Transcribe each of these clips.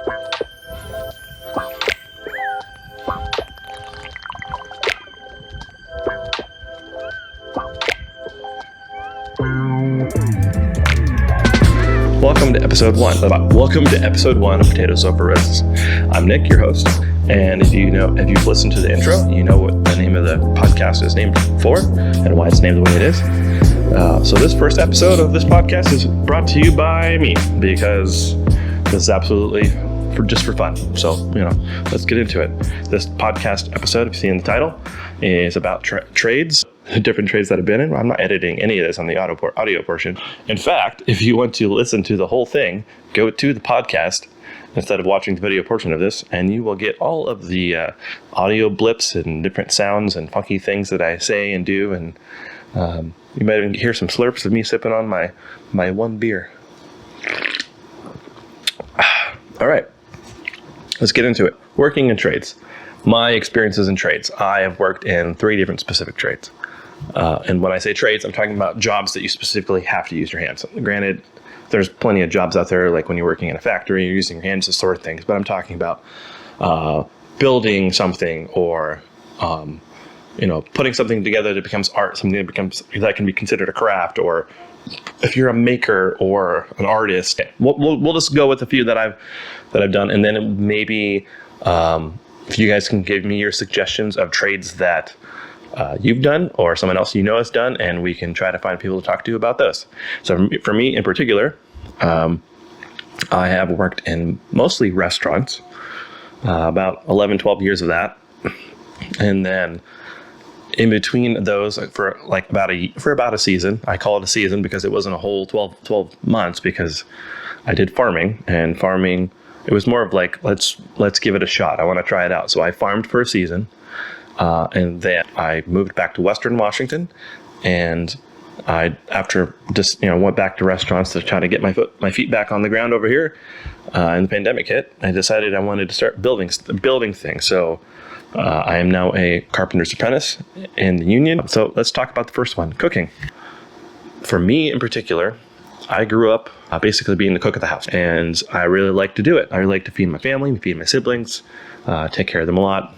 Welcome to episode one of Potatoes Over Risks. I'm Nick, your host, and if you've listened to the intro, you know what the name of the podcast is named for and why it's named the way it is. So this first episode of this podcast is brought to you by me because this is absolutely for fun. So, let's get into it. This podcast episode, if you see in the title, is about trades. Different trades that I've been in. I'm not editing any of this on the audio portion. In fact, if you want to listen to the whole thing, go to the podcast instead of watching the video portion of this, and you will get all of the audio blips and different sounds and funky things that I say and do. And you might even hear some slurps of me sipping on my one beer. All right, let's get into it. Working in trades. My experiences in trades. I have worked in 3 different specific trades. And when I say trades, I'm talking about jobs that you specifically have to use your hands. Granted, there's plenty of jobs out there, like when you're working in a factory, you're using your hands to sort things. But I'm talking about building something or, putting something together that becomes art, something that can be considered a craft. Or if you're a maker or an artist, we'll just go with a few that I've done, and then maybe if you guys can give me your suggestions of trades that you've done or someone else has done, and we can try to find people to talk to about those. So for me in particular, I have worked in mostly restaurants, about 11, 12 years of that. And then in between those for about a season, I call it a season because it wasn't a whole 12 months because I did farming, and farming, it was more of like, let's give it a shot. I want to try it out. So I farmed for a season. And then I moved back to Western Washington, and I, after just, went back to restaurants to try to get my feet back on the ground over here, and the pandemic hit, I decided I wanted to start building things. So, I am now a carpenter's apprentice in the union. So let's talk about the first one, cooking. For me in particular, I grew up basically being the cook of the house, and I really like to do it. I really like to feed my family, feed my siblings, take care of them a lot.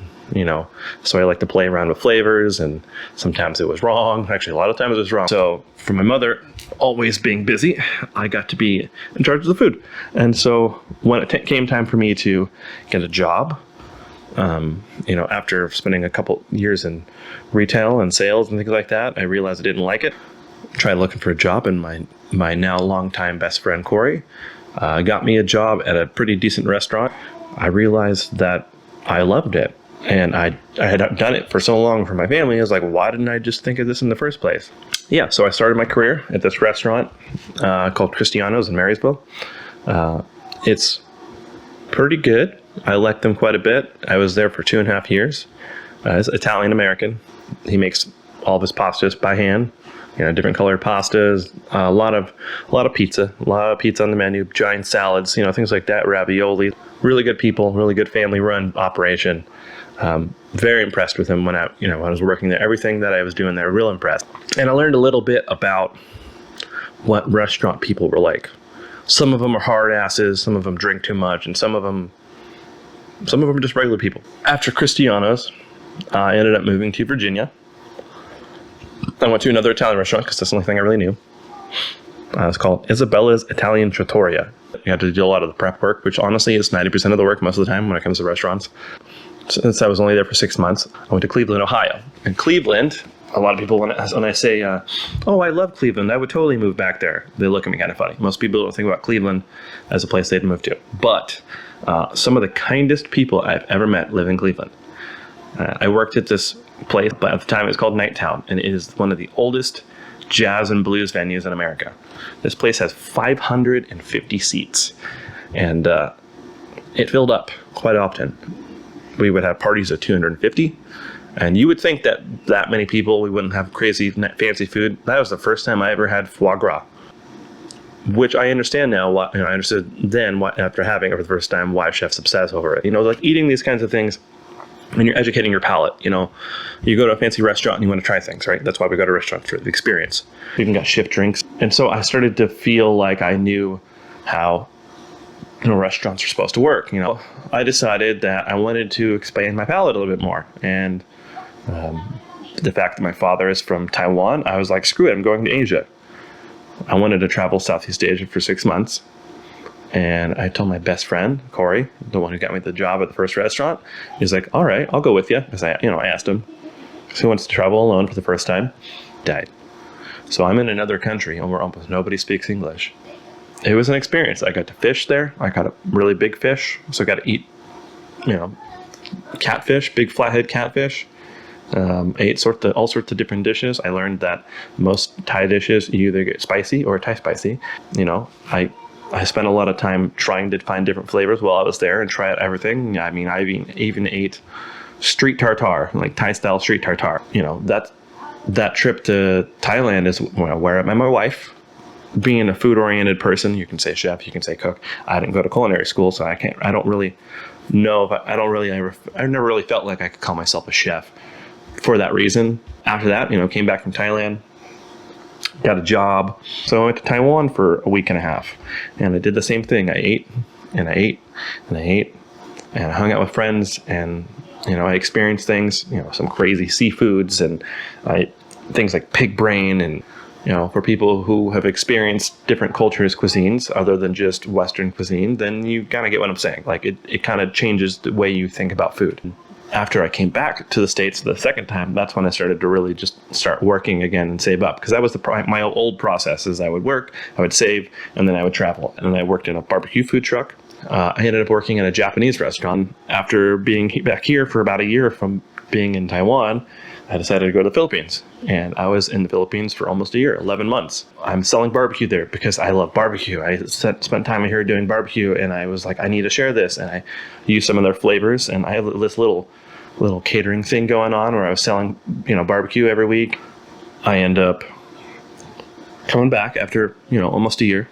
So I like to play around with flavors, and sometimes it was wrong. Actually, a lot of times it was wrong. So for my mother always being busy, I got to be in charge of the food. And so when it came time for me to get a job, after spending a couple years in retail and sales and things like that, I realized I didn't like it. Tried looking for a job, and my now longtime best friend, Corey, got me a job at a pretty decent restaurant. I realized that I loved it. And I had done it for so long for my family. I was like, why didn't I just think of this in the first place? Yeah, so I started my career at this restaurant called Cristiano's in Marysville. It's pretty good. I liked them quite a bit. I was there for 2.5 years. It's Italian-American. He makes all of his pastas by hand. Different colored pastas, a lot of pizza on the menu, giant salads, things like that, ravioli. Really good people, really good family-run operation. Very impressed with him when I was working there. Everything that I was doing there, real impressed. And I learned a little bit about what restaurant people were like. Some of them are hard asses, some of them drink too much, and some of them are just regular people. After Cristiano's, I ended up moving to Virginia. I went to another Italian restaurant because that's the only thing I really knew. It's called Isabella's Italian Trattoria. You have to do a lot of the prep work, which honestly is 90% of the work most of the time when it comes to restaurants. Since I was only there for 6 months, I went to Cleveland, Ohio. And Cleveland, a lot of people, when I say, oh, I love Cleveland, I would totally move back there, they look at me kind of funny. Most people don't think about Cleveland as a place they'd move to. But some of the kindest people I've ever met live in Cleveland. I worked at this place, but at the time it was called Nighttown, and it is one of the oldest jazz and blues venues in America. This place has 550 seats, and it filled up quite often. We would have parties of 250, and you would think that many people, we wouldn't have crazy fancy food. That was the first time I ever had foie gras, which I understand now. I understood then, after having it for the first time, why chefs obsess over it. Like eating these kinds of things, when you're educating your palate, you go to a fancy restaurant and you want to try things, right? That's why we go to restaurants, for the experience. We even got shift drinks. And so I started to feel like I knew how restaurants are supposed to work. I decided that I wanted to expand my palate a little bit more. And the fact that my father is from Taiwan, I was like, screw it, I'm going to Asia. I wanted to travel Southeast Asia for 6 months. And I told my best friend, Corey, the one who got me the job at the first restaurant, he's like, all right, I'll go with you. Because I asked him, because he wants to travel alone for the first time. Died. So I'm in another country where almost nobody speaks English. It was an experience. I got to fish there. I caught a really big fish. So I got to eat, catfish, big flathead catfish. Ate all sorts of different dishes. I learned that most Thai dishes, you either get spicy or Thai spicy. I spent a lot of time trying to find different flavors while I was there and try out everything. I mean, I even ate street tartare, like Thai style street tartare. That trip to Thailand is where I met my wife. Being a food oriented person, you can say chef, you can say cook. I didn't go to culinary school, so I never really felt like I could call myself a chef for that reason. After that, came back from Thailand, got a job. So I went to Taiwan for a week and a half, and I did the same thing. I ate and I ate and I ate, and I hung out with friends, and I experienced things, some crazy seafoods and things like pig brain. And for people who have experienced different cultures, cuisines other than just Western cuisine, then you kind of get what I'm saying. Like it kind of changes the way you think about food. After I came back to the States the second time, that's when I started to really just start working again and save up. Because that was my old process. Is I would work, I would save, and then I would travel. And then I worked in a barbecue food truck. I ended up working at a Japanese restaurant. After being back here for about a year from being in Taiwan, I decided to go to the Philippines. And I was in the Philippines for almost a year, 11 months. I'm selling barbecue there because I love barbecue. I spent time here doing barbecue, and I was like, I need to share this. And I used some of their flavors, and I had this little catering thing going on where I was selling, barbecue every week. I end up coming back after, almost a year.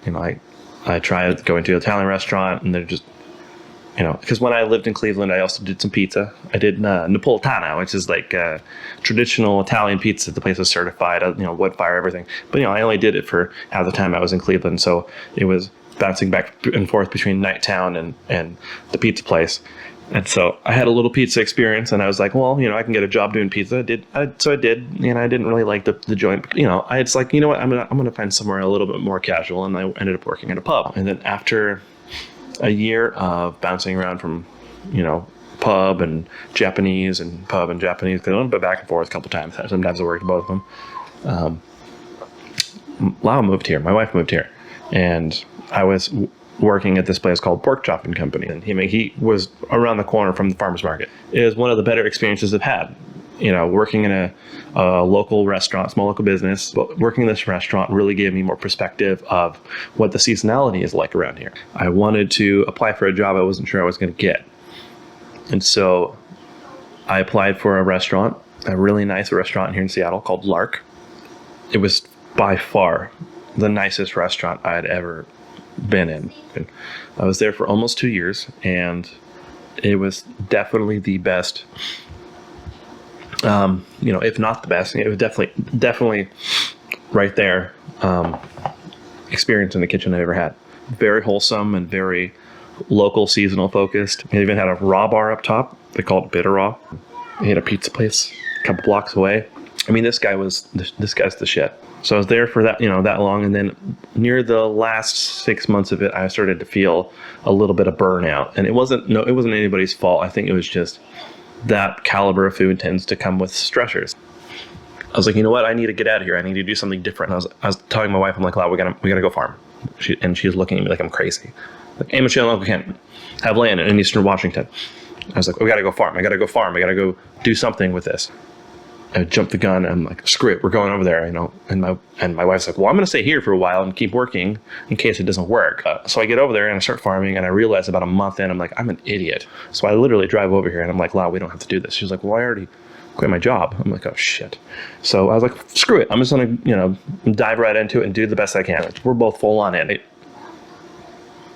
I tried going to an Italian restaurant, and they're just, because when I lived in Cleveland, I also did some pizza. I did Napolitana, which is like traditional Italian pizza. The place was certified, wood fire, everything. But, I only did it for half the time I was in Cleveland. So it was bouncing back and forth between Nighttown and the pizza place. And so I had a little pizza experience, and I was like, well, I can get a job doing pizza. So I did, and I didn't really like the joint. It's like, what, I'm gonna find somewhere a little bit more casual, and I ended up working at a pub. And then after a year of bouncing around from, pub and Japanese, because I went back and forth a couple times. Sometimes I worked both of them. Lau moved here. My wife moved here, and I was working at this place called Pork Chopping Company, and he was around the corner from the farmers market. It was one of the better experiences I've had. Working in a local restaurant, small local business, but working in this restaurant really gave me more perspective of what the seasonality is like around here. I wanted to apply for a job I wasn't sure I was going to get. And so I applied for a restaurant, a really nice restaurant here in Seattle called Lark. It was by far the nicest restaurant I had ever been in. I was there for almost 2 years, and it was definitely the best, if not the best, it was definitely right there, experience in the kitchen I've ever had. Very wholesome and very local, seasonal focused. They even had a raw bar up top. They called it Bitter Raw. They had a pizza place a couple blocks away. I mean, this guy's the shit. So I was there for that long, and then near the last 6 months of it, I started to feel a little bit of burnout, and it wasn't anybody's fault. I think it was just that caliber of food tends to come with stressors. I was like, you know what? I need to get out of here. I need to do something different. And I was telling my wife, I'm like, wow, we gotta go farm. She was looking at me like I'm crazy. Like, hey, Michelle and Uncle Ken have land in Eastern Washington. I was like, we gotta go farm. I gotta go do something with this. I jumped the gun. I'm like, screw it, we're going over there, And my wife's like, well, I'm going to stay here for a while and keep working in case it doesn't work. So I get over there and I start farming, and I realize about a month in, I'm like, I'm an idiot. So I literally drive over here and I'm like, wow, we don't have to do this. She's like, well, I already quit my job. I'm like, oh shit. So I was like, screw it, I'm just going to, dive right into it and do the best I can. We're both full on in it.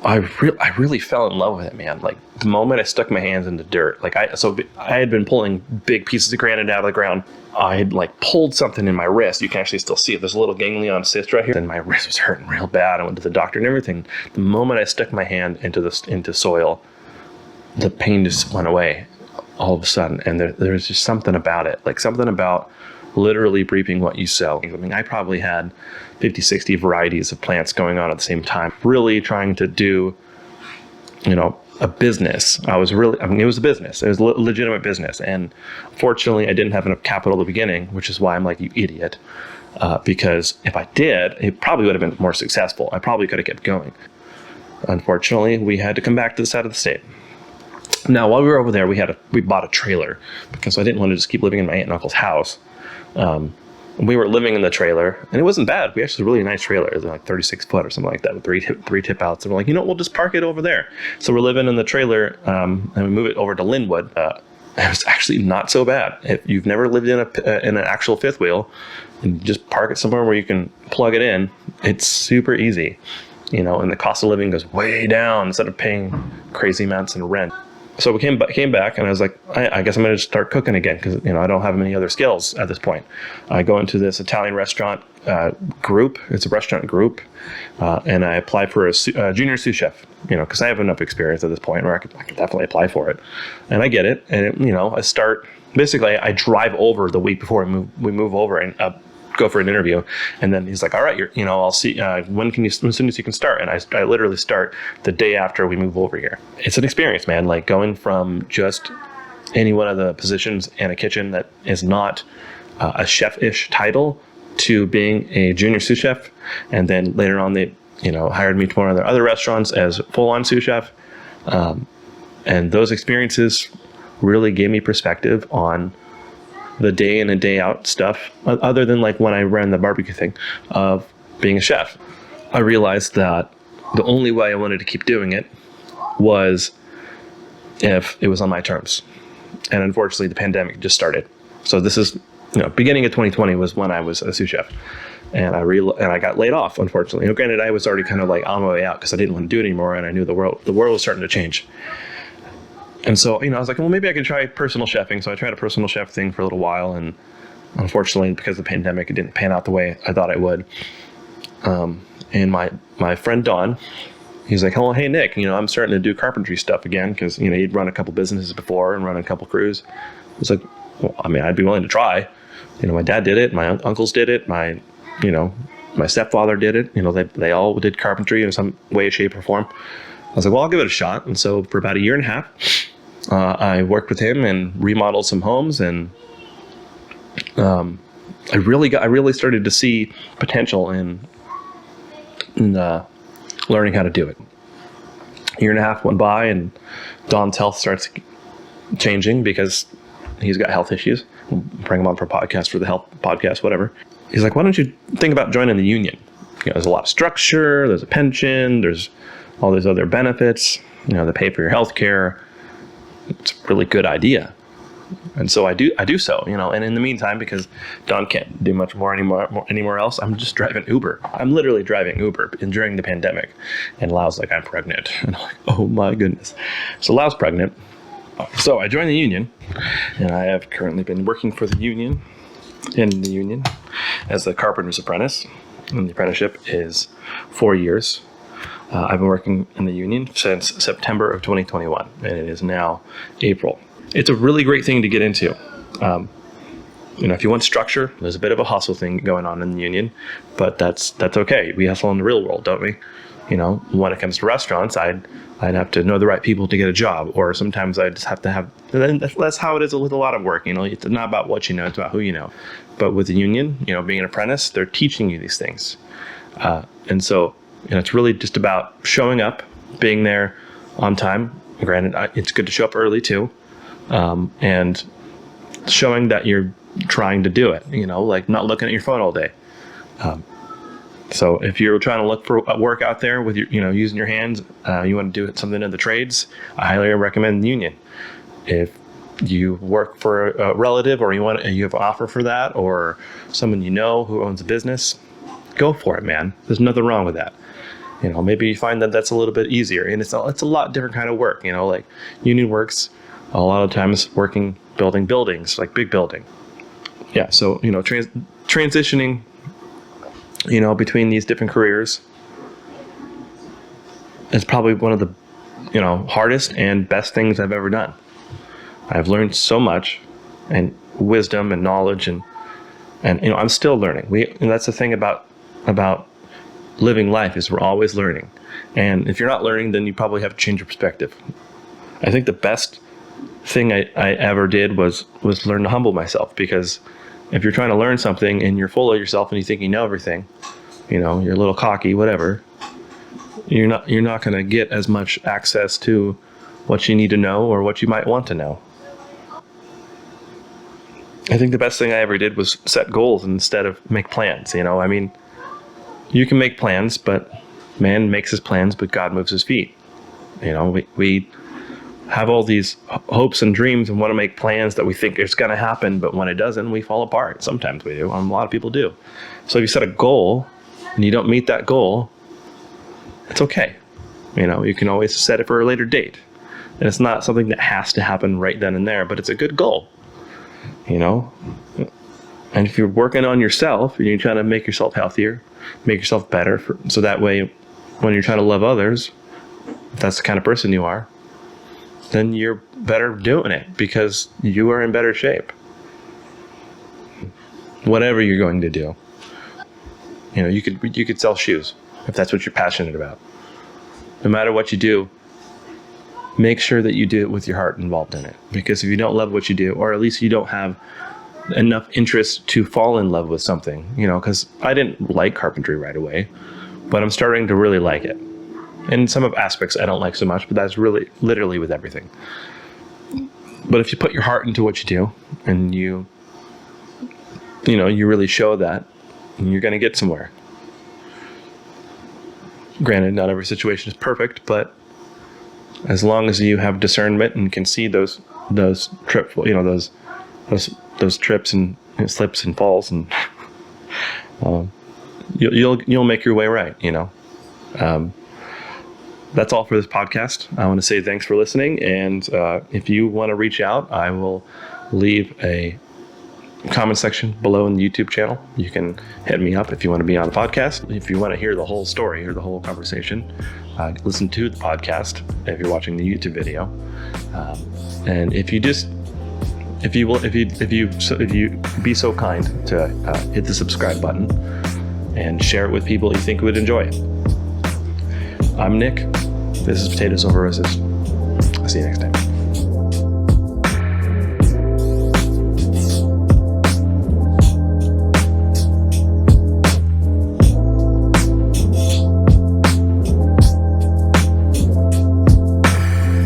I really fell in love with it, man. Like the moment I stuck my hands in the dirt, I had been pulling big pieces of granite out of the ground. I had like pulled something in my wrist. You can actually still see it. There's a little ganglion cyst right here, and my wrist was hurting real bad. I went to the doctor and everything. The moment I stuck my hand into soil, the pain just went away all of a sudden. And there's just something about it, like something about literally reaping what you sow. I mean, I probably had 50, 60 varieties of plants going on at the same time, really trying to do, a business. It was a business. It was a legitimate business. And fortunately, I didn't have enough capital at the beginning, which is why I'm like, you idiot. Because if I did, it probably would have been more successful. I probably could have kept going. Unfortunately, we had to come back to this side of the state. Now, while we were over there, we bought a trailer because I didn't want to just keep living in my aunt and uncle's house. We were living in the trailer, and it wasn't bad. We actually had a really nice trailer. It was like 36 foot or something like that with three tip outs. And we're like, we'll just park it over there. So we're living in the trailer, and we move it over to Linwood. It was actually not so bad. If you've never lived in an actual fifth wheel, and you just park it somewhere where you can plug it in, it's super easy, and the cost of living goes way down instead of paying crazy amounts in rent. So we came back, and I was like, I guess I'm going to start cooking again because, I don't have many other skills at this point. I go into this Italian restaurant group. It's a restaurant group, and I apply for a junior sous chef, because I have enough experience at this point where I could definitely apply for it. And I get it, and, I start, basically, I drive over the week before we move over and go for an interview, and then he's like, all right, I'll see as soon as you can start. And I literally start the day after we move over here. It's an experience, man, like going from just any one of the positions in a kitchen that is not a chef-ish title to being a junior sous chef. And then later on they hired me to one of their other restaurants as full-on sous chef, and those experiences really gave me perspective on the day in and day out stuff, other than like when I ran the barbecue thing of being a chef. I realized that the only way I wanted to keep doing it was if it was on my terms. And unfortunately, the pandemic just started. So this is, beginning of 2020 was when I was a sous chef. And I got laid off, unfortunately. Granted, I was already kind of like on my way out because I didn't want to do it anymore, and I knew the world was starting to change. And so, I was like, well, maybe I could try personal chefing. So I tried a personal chef thing for a little while. And unfortunately, because of the pandemic, it didn't pan out the way I thought it would. And my friend Don, he's like, oh, hey, Nick, I'm starting to do carpentry stuff again. Because, he'd run a couple businesses before and run a couple crews. I was like, well, I'd be willing to try. My dad did it. My uncles did it. My stepfather did it. They all did carpentry in some way, shape, or form. I was like, well, I'll give it a shot. And so for about a year and a half, I worked with him and remodeled some homes, and I really started to see potential in learning how to do it. A year and a half went by, and Don's health starts changing because he's got health issues. We'll bring him on for a podcast, for the health podcast, whatever. He's like, why don't you think about joining the union? There's a lot of structure, there's a pension, there's all these other benefits, they pay for your health care. It's a really good idea. And so I do so, and in the meantime, because Don can't do much more anywhere else, I'm just driving Uber. I'm literally driving Uber during the pandemic. And Lau's like, I'm pregnant. And I'm like, oh my goodness. So Lau's pregnant. So I joined the union, and I have currently been working for the union, as a carpenter's apprentice. And the apprenticeship is 4 years. I've been working in the union since September of 2021, and it is now April. It's a really great thing to get into. If you want structure, there's a bit of a hustle thing going on in the union, but that's okay. We hustle in the real world, don't we? When it comes to restaurants, I'd have to know the right people to get a job, or sometimes I just have to have. That's how it is with a lot of work. It's not about what you know; it's about who you know. But with the union, being an apprentice, they're teaching you these things, and so. It's really just about showing up, being there on time. Granted, it's good to show up early too, and showing that you're trying to do it. Like not looking at your phone all day. So if you're trying to look for work out there with your, using your hands, you want to do something in the trades, I highly recommend the union. If you work for a relative, or you have an offer for that, or someone who owns a business, go for it, man. There's nothing wrong with that. Maybe you find that that's a little bit easier, and it's a lot different kind of work. Like union works a lot of times building buildings, like big building. Yeah. So, transitioning, between these different careers is probably one of the, hardest and best things I've ever done. I've learned so much, and wisdom and knowledge, and I'm still learning. That's the thing about living life, is we're always learning. And if you're not learning, then you probably have to change your perspective. I think the best thing I ever did was learn to humble myself, because if you're trying to learn something and you're full of yourself and you think you know everything, you're a little cocky, whatever, you're not going to get as much access to what you need to know or what you might want to know. I think the best thing I ever did was set goals instead of make plans. You can make plans, but man makes his plans, but God moves his feet. We have all these hopes and dreams and want to make plans that we think it's going to happen, but when it doesn't, we fall apart. Sometimes we do. A lot of people do. So if you set a goal and you don't meet that goal, it's okay. You can always set it for a later date. And it's not something that has to happen right then and there, but it's a good goal. And if you're working on yourself and you're trying to make yourself healthier, make yourself better, so that way when you're trying to love others, if that's the kind of person you are, then you're better doing it because you are in better shape. Whatever you're going to do, you could sell shoes if that's what you're passionate about. No matter what you do, make sure that you do it with your heart involved in it. Because if you don't love what you do, or at least you don't have enough interest to fall in love with something, because I didn't like carpentry right away, but I'm starting to really like it. And some of aspects I don't like so much, but that's really literally with everything. But if you put your heart into what you do, and you really show that, you're going to get somewhere. Granted, not every situation is perfect, but as long as you have discernment and can see those trips, those trips and slips and falls, and you'll make your way right. That's all for this podcast. I want to say thanks for listening, and if you want to reach out, I will leave a comment section below in the YouTube channel. You can hit me up if you want to be on the podcast. If you want to hear the whole story or the whole conversation, listen to the podcast if you're watching the YouTube video. And if you be so kind to hit the subscribe button and share it with people you think would enjoy it. I'm Nick. This is Potatoes Over Roses. I'll see you next time.